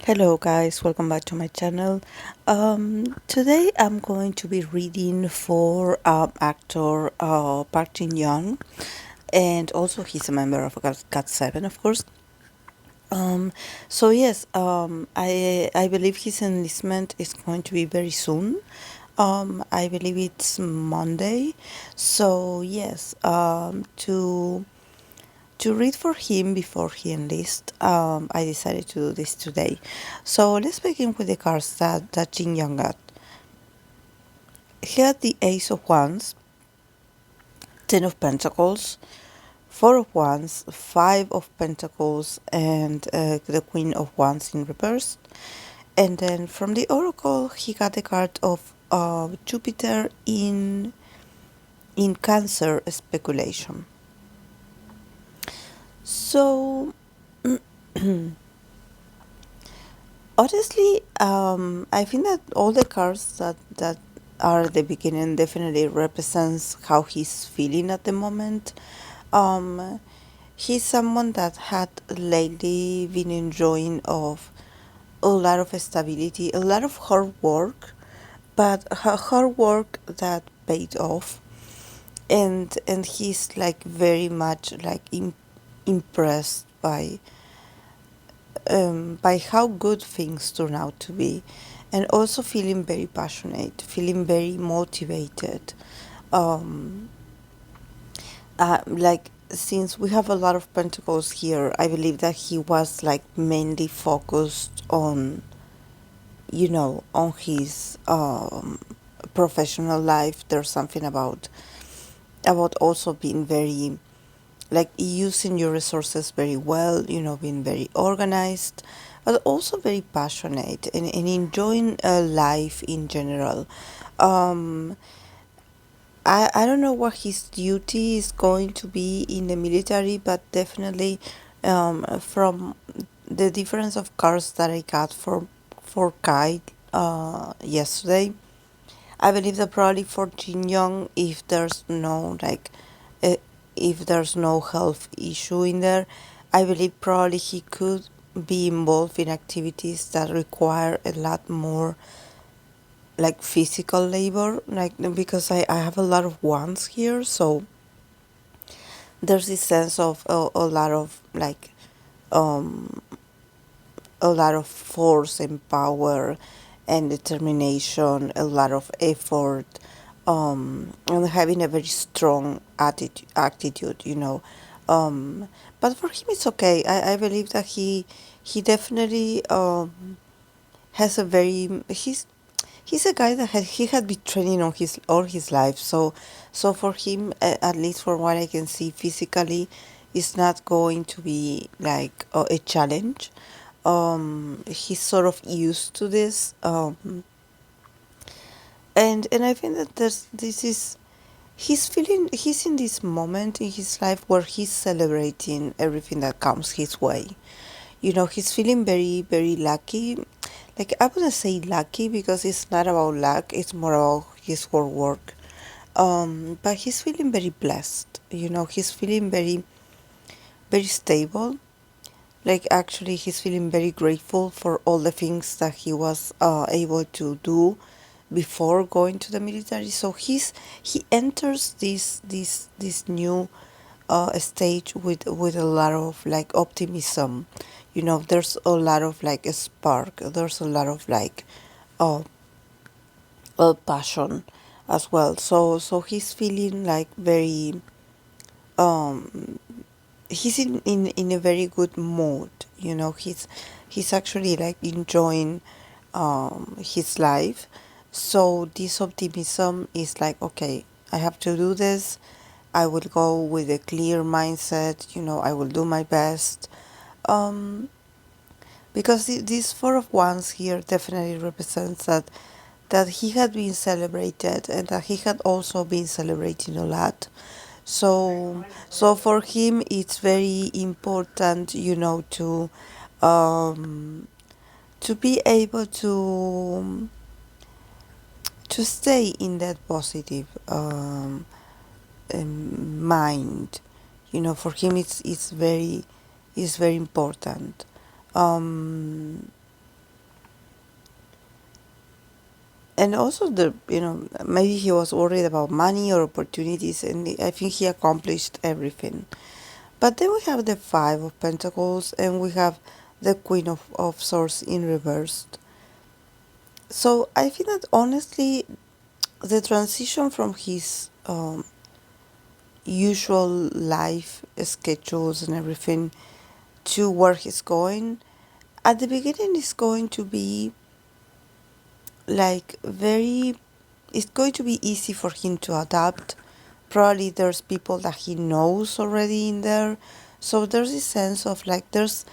Hello guys, welcome back to my channel. Today I'm going to be reading for actor Park Jinyoung, and also he's a member of GOT7, of course. So yes, I believe his enlistment is going to be very soon. I believe it's Monday. So yes, to read for him before he enlists, I decided to do this today. So let's begin with the cards that Jinyoung got. He had the Ace of Wands, Ten of Pentacles, Four of Wands, Five of Pentacles, and the Queen of Wands in reverse. And then from the Oracle, he got the card of Jupiter in Cancer speculation. So honestly, I think that all the cards that are at the beginning definitely represents how he's feeling at the moment. Um, he's someone that had lately been enjoying of a lot of stability, a lot of hard work, but hard work that paid off, and he's like very much like impressed by how good things turn out to be, and also feeling very passionate, feeling very motivated. Um, like since we have a lot of pentacles here, I believe that he was like mainly focused on, on his professional life. There's something about also being very like using your resources very well, being very organized, but also very passionate and enjoying life in general. Um, I don't know what his duty is going to be in the military, but definitely from the difference of cards that I got for Kai yesterday, I believe that probably for Jin Young, if there's no uh, if there's no health issue in there, I believe probably he could be involved in activities that require a lot more like physical labor, like because I have a lot of wants here, so there's this sense of a lot of like um a lot of force and power and determination, a lot of effort, and having a very strong attitude, but for him it's okay. I believe that he definitely has a very he's a guy that he had been training on his all his life, so for him, at least from what I can see physically, it's not going to be like a challenge. He's sort of used to this, and I think that this is he's in this moment in his life where he's celebrating everything that comes his way. He's feeling very, very lucky. Like, I wouldn't say lucky because it's not about luck, it's more about his hard work. But he's feeling very blessed. He's feeling very, very stable. Like, actually, he's feeling very grateful for all the things that he was able to do before going to the military. So he enters this new stage with a lot of like optimism. There's a lot of like a spark. There's a lot of like uh, passion as well. So he's feeling like very um he's in a very good mood. He's actually like enjoying his life. So this optimism is like, okay, I have to do this. I will go with a clear mindset. I will do my best. Um, because this Four of Wands here definitely represents that he had been celebrated and that he had also been celebrating a lot. So for him, it's very important, um, to be able to stay in that positive mind. For him, it's very important. Um, and also the maybe he was worried about money or opportunities, and I think he accomplished everything. But then we have the Five of Pentacles, and we have the Queen of Swords in reversed. So I think that honestly, the transition from his usual life schedules and everything to where he's going, at the beginning is going to be like very, it's going to be easy for him to adapt. Probably there's people that he knows already in there, so there's this sense of like there's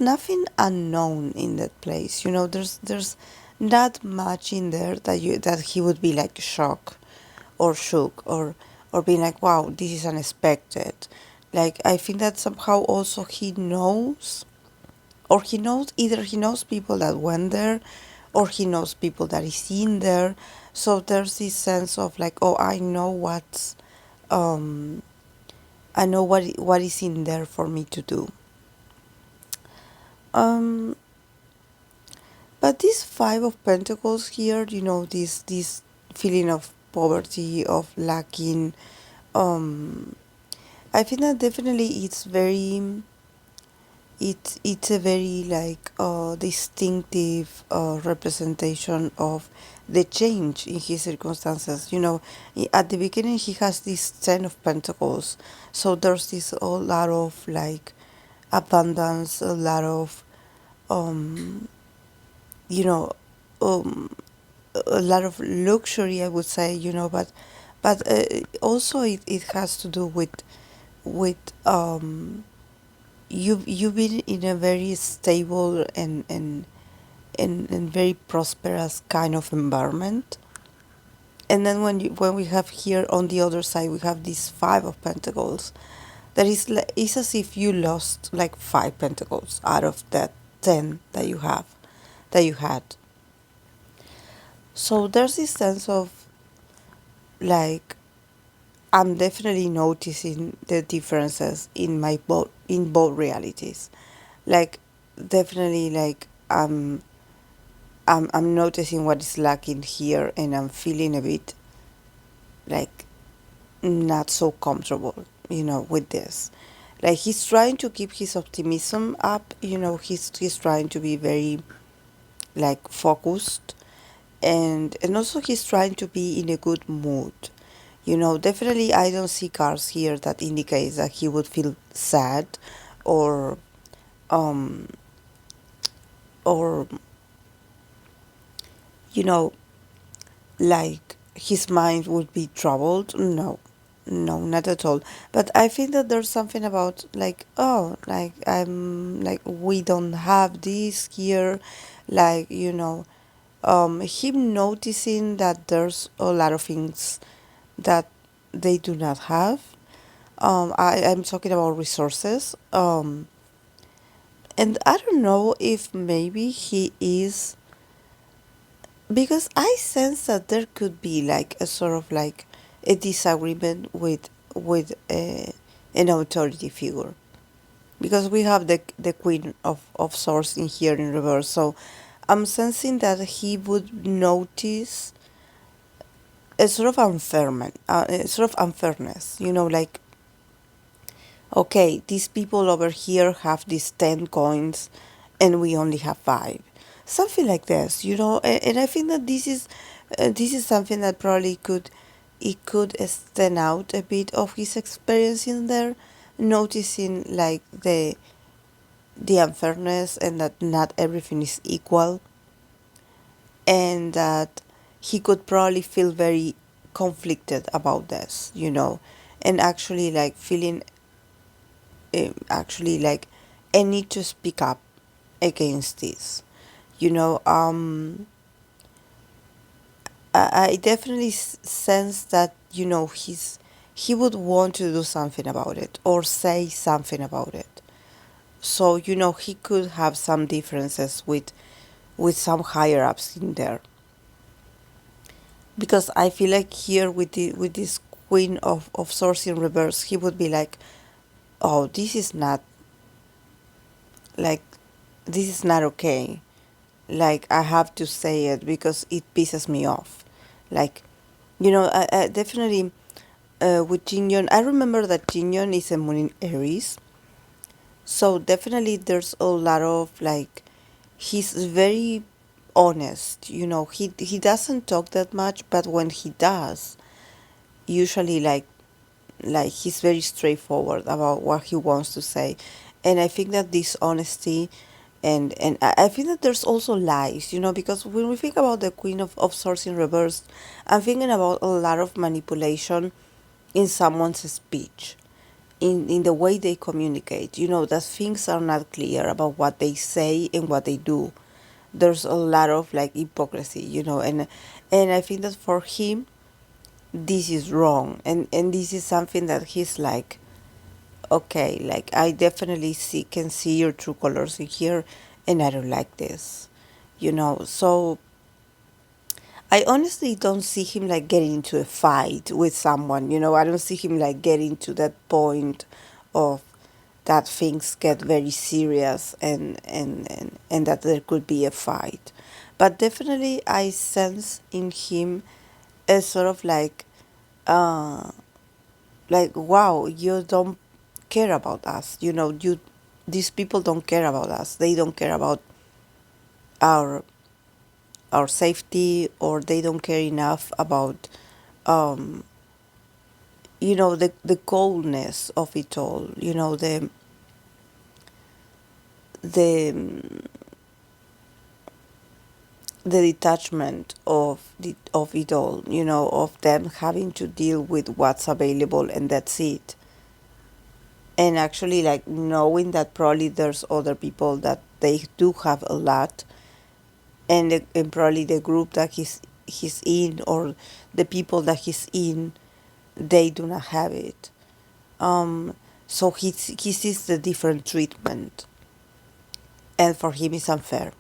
nothing unknown in that place. There's not much in there that he would be like shocked or shook or being like, wow, this is unexpected. Like I think that somehow also he knows, or he knows, either he knows people that went there or he knows people that is in there. So there's this sense of like, oh, um I know what is in there for me to do. um but this Five of Pentacles here, this feeling of poverty, of lacking, um I think that definitely it's a very like distinctive representation of the change in his circumstances. At the beginning he has this Ten of Pentacles, so there's this a lot of like abundance, a lot of um you know um a lot of luxury, I would say. But also it has to do with you've been in a very stable and very prosperous kind of environment. And then when we have here on the other side, we have this Five of Pentacles. That is it's as if you lost like five pentacles out of that 10 that you had. So there's this sense of like, I'm definitely noticing the differences in both realities. Like definitely like I'm noticing what is lacking here, and I'm feeling a bit like not so comfortable, with this. Like he's trying to keep his optimism up, he's trying to be very like focused, and also he's trying to be in a good mood. Definitely I don't see cards here that indicates that he would feel sad or um or you know like his mind would be troubled. No, no, not at all. But I think that there's something about like, oh, like I'm like, we don't have this here, like, him noticing that there's a lot of things that they do not have. I'm talking about resources. And I don't know if maybe he is, because I sense that there could be like a sort of like a disagreement with an authority figure, because we have the Queen of Swords in here in reverse. So I'm sensing that he would notice a sort of unfairness, like, okay, these people over here have these 10 coins and we only have 5, something like this, and I think that this is something that probably could stand out a bit of his experience in there, noticing like the unfairness, and that not everything is equal, and that he could probably feel very conflicted about this, and actually like feeling actually like a need to speak up against this. You know, I definitely sense that he would want to do something about it or say something about it. So he could have some differences with some higher ups in there, because I feel like here with this Queen of Swords in reverse, he would be like, oh, like this is not okay. like I have to say it because it pisses me off. Like, I definitely with Jinyoung, I remember that Jinyoung is a moon in Aries, so definitely there's a lot of like, he's very honest. He doesn't talk that much, but when he does, usually like he's very straightforward about what he wants to say. And I think that this honesty, and I think that there's also lies, because when we think about the Queen of Swords in reverse, I'm thinking about a lot of manipulation in someone's speech, in the way they communicate, that things are not clear about what they say and what they do. There's a lot of like hypocrisy, and I think that for him this is wrong, and this is something that he's like, okay, like I definitely can see your true colors in here, and I don't like this, so I honestly don't see him like getting into a fight with someone, I don't see him like getting to that point of that things get very serious, and that there could be a fight. But definitely I sense in him a sort of uh like, wow, you don't care about us, these people don't care about us, they don't care about our our safety, or they don't care enough about um the coldness of it all, the the detachment of it all, of them having to deal with what's available, and that's it. And actually, like, knowing that probably there's other people that they do have a lot, and probably the group that he's in, or the people that he's in, they do not have it. So he sees the different treatment, and for him it's unfair.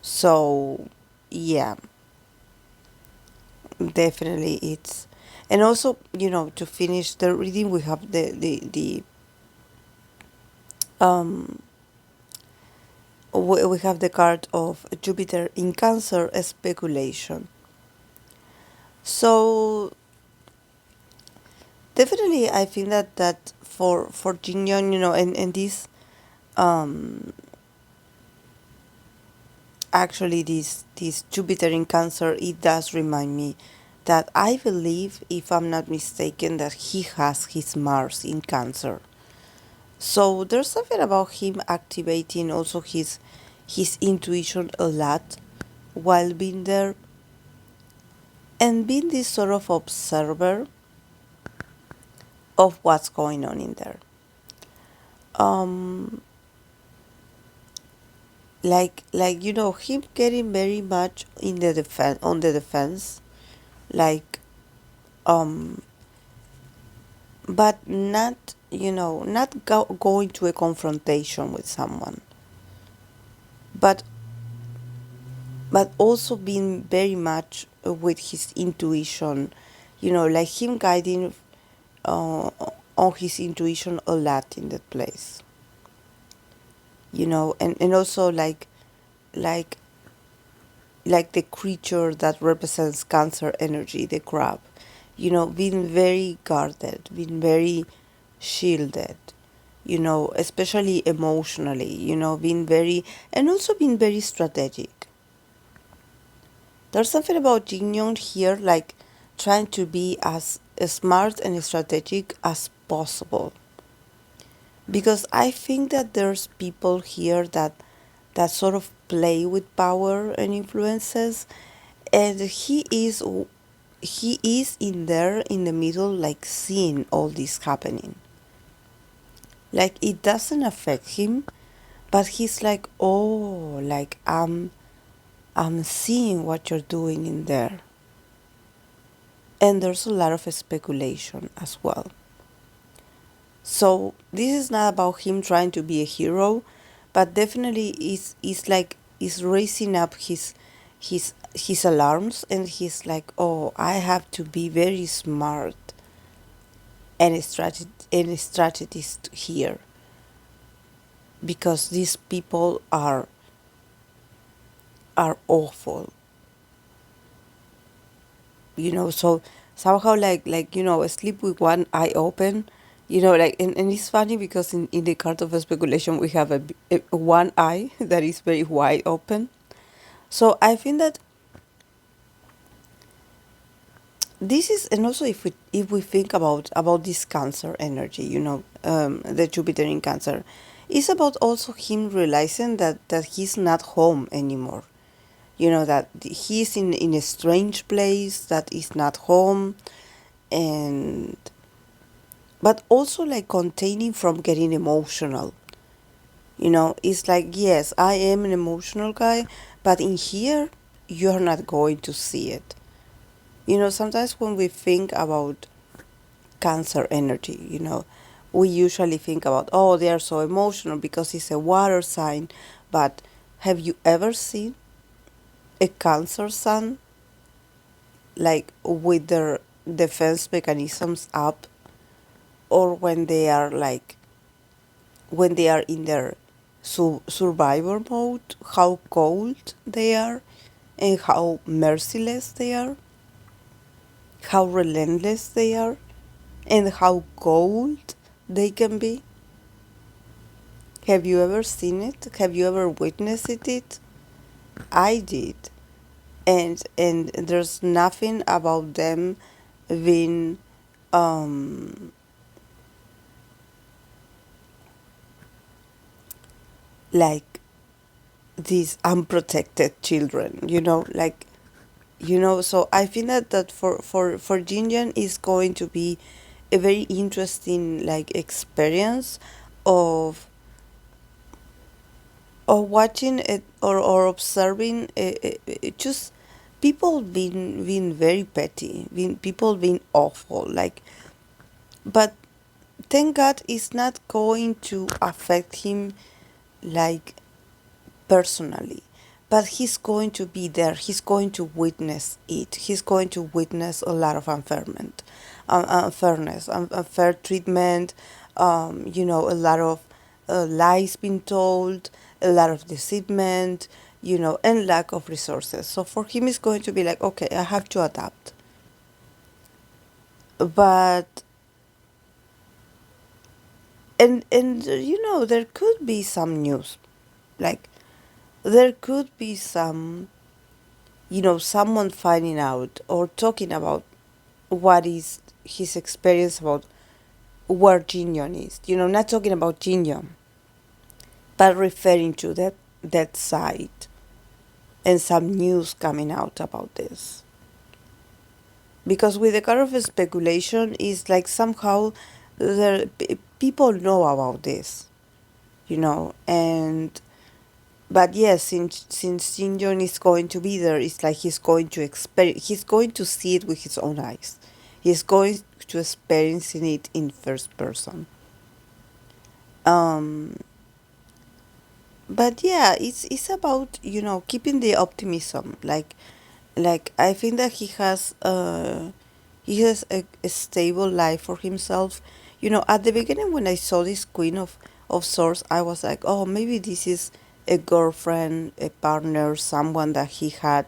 So yeah, definitely it's. And also, to finish the reading, we have the um we have the card of Jupiter in Cancer, speculation. So definitely I think that for Jinyoung, and this um actually this Jupiter in Cancer, it does remind me that I believe, if I'm not mistaken, that he has his Mars in Cancer. So there's something about him activating also his intuition a lot while being there, and being this sort of observer of what's going on in there. Um, like him getting very much in the defense, on the defense, like um, but not, not going to a confrontation with someone, but also being very much with his intuition, like him guiding uh, on his intuition a lot in that place, and also like like the creature that represents Cancer energy, the crab, being very guarded, being very shielded, especially emotionally, being very, and also being very strategic. There's something about Jinyoung here, like trying to be as smart and strategic as possible. Because I think that there's people here that sort of play with power and influences, and he is in there in the middle, like seeing all this happening. Like it doesn't affect him, but he's like, oh, like I'm seeing what you're doing in there. And there's a lot of speculation as well. So this is not about him trying to be a hero, but definitely is raising up his alarms, and he's like, oh, I have to be very smart and a strategist here, because these people are are awful, so somehow sleep with one eye open, and it's funny because in the card of speculation we have a one eye that is very wide open. So I think that this is, and also if we think about this Cancer energy, the Jupiter in Cancer, it's about also him realizing that he's not home anymore. That he's in a strange place that is not home, and but also like containing from getting emotional. It's like, yes, I am an emotional guy, but in here you're not going to see it. Sometimes when we think about Cancer energy, we usually think about, oh, they are so emotional because it's a water sign. But have you ever seen a Cancer sun like with their defense mechanisms up, or when they are in their survivor mode, how cold they are and how merciless they are, how relentless they are, and how cold they can be? Have you ever seen it? Have you ever witnessed it? I did. And there's nothing about them being um like these unprotected children, so I think that for Jinyoung is going to be a very interesting like experience of watching it, or observing just people being very petty, people being awful, but thank God it's not going to affect him like personally, but he's going to be there, he's going to witness it, he's going to witness a lot of unfairness, unfair treatment, a lot of lies being told, a lot of deceitment, and lack of resources. So for him it's going to be like, okay, I have to adapt. But and there could be some news, like there could be some, someone finding out or talking about what is his experience about where Jinyoung is. Not talking about Jinyoung, but referring to that site and some news coming out about this. Because with the kind of speculation, is like somehow people know about this, and but yes, since Jinyoung is going to be there, it's like he's going to see it with his own eyes. He's going to experiencing it in first person. Um, but yeah, it's about keeping the optimism. Like I think that he has a stable life for himself. At the beginning when I saw this Queen of Swords, I was like, oh, maybe this is a girlfriend, a partner, someone that he had,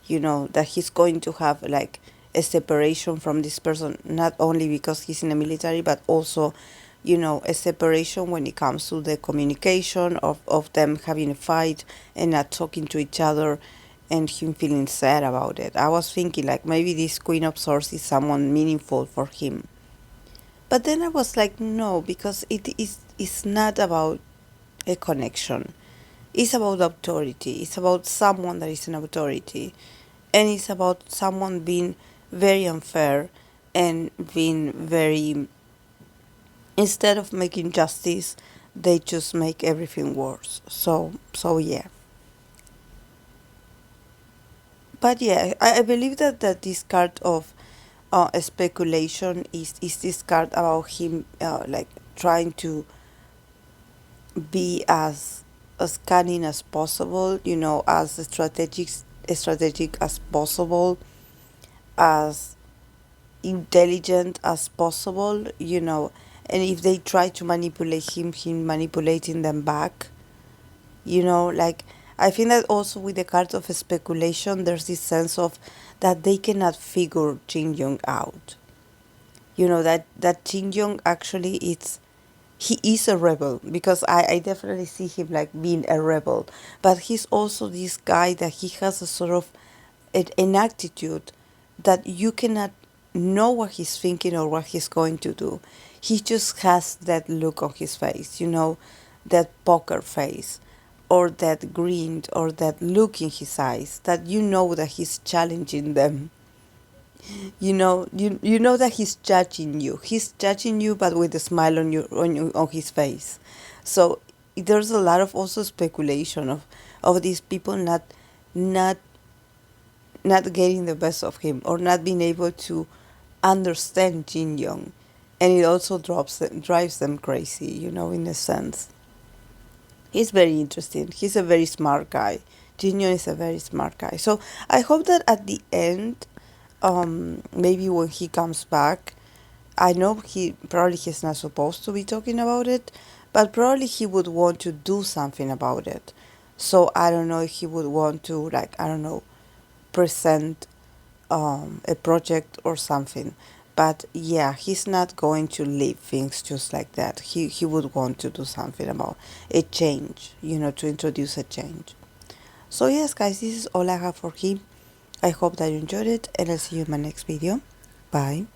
that he's going to have like a separation from this person, not only because he's in the military, but also, a separation when it comes to the communication of them having a fight and not talking to each other, and him feeling sad about it. I was thinking like maybe this Queen of Swords is someone meaningful for him. But then I was like, no, because it's not about a connection. It's about authority. It's about someone that is an authority. And it's about someone being very unfair and being very, instead of making justice, they just make everything worse. So yeah. But yeah, I believe that this card of speculation is this card about him like trying to be as cunning as possible, as strategic as possible, as intelligent as possible, and if they try to manipulate him manipulating them back, like I think that also with the cards of speculation, there's this sense of that they cannot figure Jinyoung out. You know, that Jinyoung actually it's he is a rebel, because I definitely see him like being a rebel, but he's also this guy that he has a sort of an attitude that you cannot know what he's thinking or what he's going to do. He just has that look on his face, you know, that poker face, or that grin, or that look in his eyes, that you know that he's challenging them. You know that he's judging you. He's judging you, but with a smile on his face. So there's a lot of also speculation of these people not not getting the best of him, or not being able to understand Jin Young, and it also drives them crazy. You know, in a sense, he's very interesting. He's a very smart guy. Jin Young is a very smart guy. So I hope that at the end, maybe when he comes back, I know he's not supposed to be talking about it, but probably he would want to do something about it. So I don't know if he would want to, like, I don't know, present a project or something. But yeah, he's not going to leave things just like that. He would want to do something about a change, you know, to introduce a change. So yes, guys, this is all I have for him. I hope that you enjoyed it, and I'll see you in my next video. Bye.